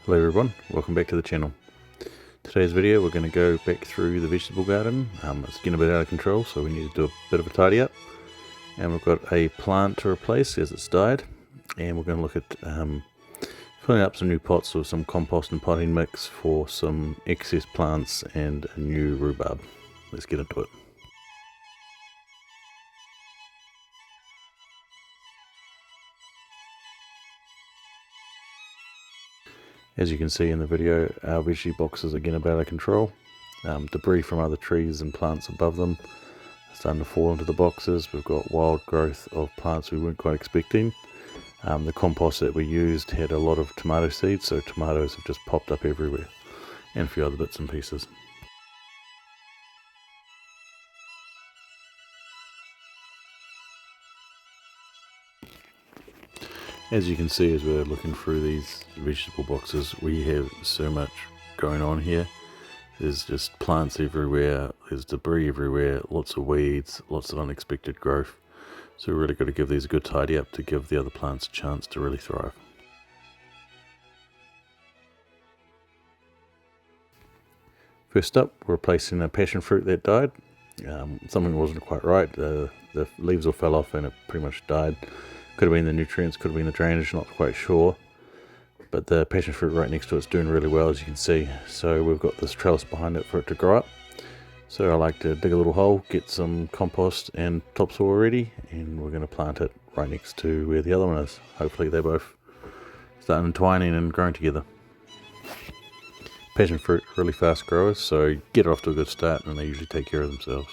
Hello everyone, welcome back to the channel. Today's video we're going to go back through the vegetable garden. It's getting a bit out of control, so we need to do a bit of a tidy up. And we've got a plant to replace as it's died. And we're going to look at filling up some new pots with some compost and potting mix for some excess plants and a new rhubarb. Let's get into it. As you can see in the video, our veggie boxes are getting a bit out of control. Debris from other trees and plants above them are starting to fall into the boxes. We've got wild growth of plants we weren't quite expecting. The compost that we used had a lot of tomato seeds, so tomatoes have just popped up everywhere, and a few other bits and pieces. As you can see, as we're looking through these vegetable boxes, we have so much going on here. There's just plants everywhere, there's debris everywhere, lots of weeds, lots of unexpected growth. So we've really got to give these a good tidy up to give the other plants a chance to really thrive. First up, we're replacing a passion fruit that died. Something wasn't quite right, the leaves all fell off and it pretty much died. Could have been the nutrients, could have been the drainage, not quite sure. But the passion fruit right next to it's doing really well, as you can see. So we've got this trellis behind it for it to grow up. So I like to dig a little hole, get some compost and topsoil ready, and we're going to plant it right next to where the other one is. Hopefully they both start entwining and growing together. Passion fruit, really fast growers, so get it off to a good start and they usually take care of themselves.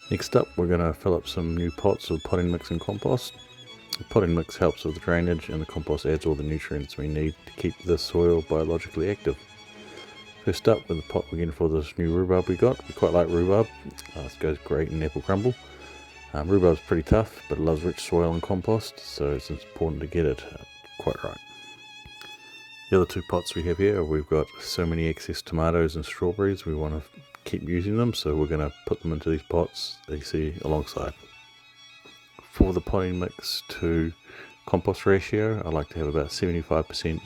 Next up, we're going to fill up some new pots with potting mix and compost. The potting mix helps with the drainage and the compost adds all the nutrients we need to keep the soil biologically active. First up, with the pot we're getting for this new rhubarb we got. We quite like rhubarb. This goes great in apple crumble. Rhubarb's pretty tough, but it loves rich soil and compost, so it's important to get it quite right. The other two pots we have here, we've got so many excess tomatoes and strawberries, we want to keep using them, so we're going to put them into these pots that you see alongside. For the potting mix to compost ratio, I like to have about 75%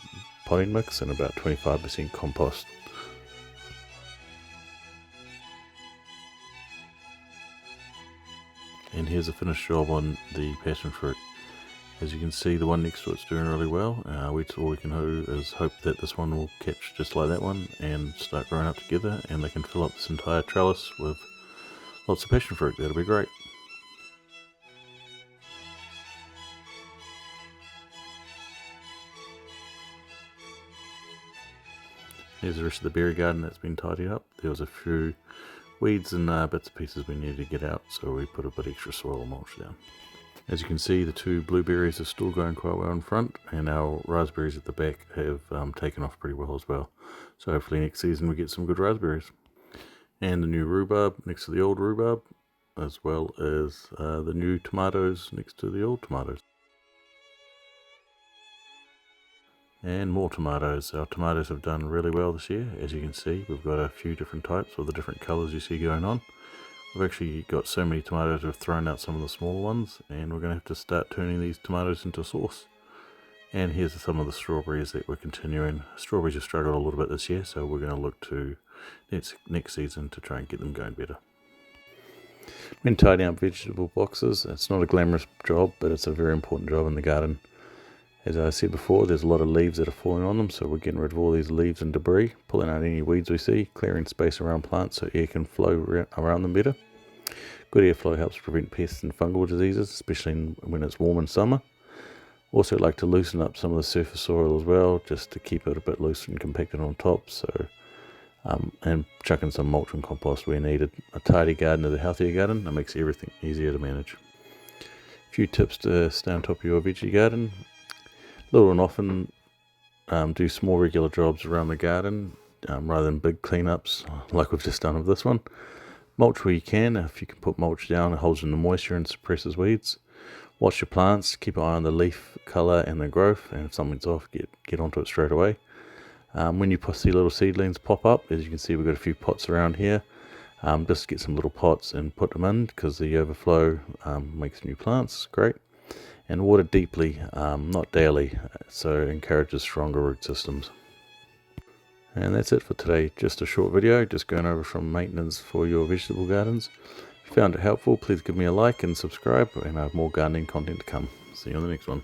potting mix and about 25% compost. And here's a finished job on the passion fruit. As you can see, the one next to it's doing really well. All we can do is hope that this one will catch just like that one and start growing up together, and they can fill up this entire trellis with lots of passion fruit. That'll be great. Here's the rest of the berry garden that's been tidied up. There was a few weeds and bits and pieces we needed to get out, so we put a bit extra soil and mulch down. As you can see, the two blueberries are still going quite well in front, and our raspberries at the back have taken off pretty well as well. So hopefully next season we get some good raspberries. And the new rhubarb next to the old rhubarb, as well as the new tomatoes next to the old tomatoes. And more tomatoes. Our tomatoes have done really well this year. As you can see, we've got a few different types with the different colours you see going on. We've actually got so many tomatoes we've thrown out some of the smaller ones, and we're going to have to start turning these tomatoes into sauce. And here's some of the strawberries that we're continuing. Strawberries have struggled a little bit this year, so we're going to look to next season to try and get them going better. When tidying up vegetable boxes, it's not a glamorous job, but it's a very important job in the garden. As I said before, there's a lot of leaves that are falling on them, so we're getting rid of all these leaves and debris, pulling out any weeds we see, clearing space around plants so air can flow around them better. Good airflow helps prevent pests and fungal diseases, especially when it's warm in summer. Also like to loosen up some of the surface soil as well, just to keep it a bit loose and compacted on top. So, and chuck in some mulch and compost where needed. A tidy garden is a healthier garden. That makes everything easier to manage. A few tips to stay on top of your veggie garden. Little and often do small regular jobs around the garden rather than big cleanups like we've just done with this one. Mulch where you can. If you can put mulch down, it holds in the moisture and suppresses weeds. Watch your plants, keep an eye on the leaf colour and the growth, and if something's off, get onto it straight away. When you see little seedlings pop up, as you can see we've got a few pots around here. Just get some little pots and put them in, because the overflow makes new plants. Great. and water deeply, not daily, so it encourages stronger root systems. And that's it for today. Just a short video, just going over some maintenance for your vegetable gardens. If you found it helpful, please give me a like and subscribe, and I have more gardening content to come. See you on the next one.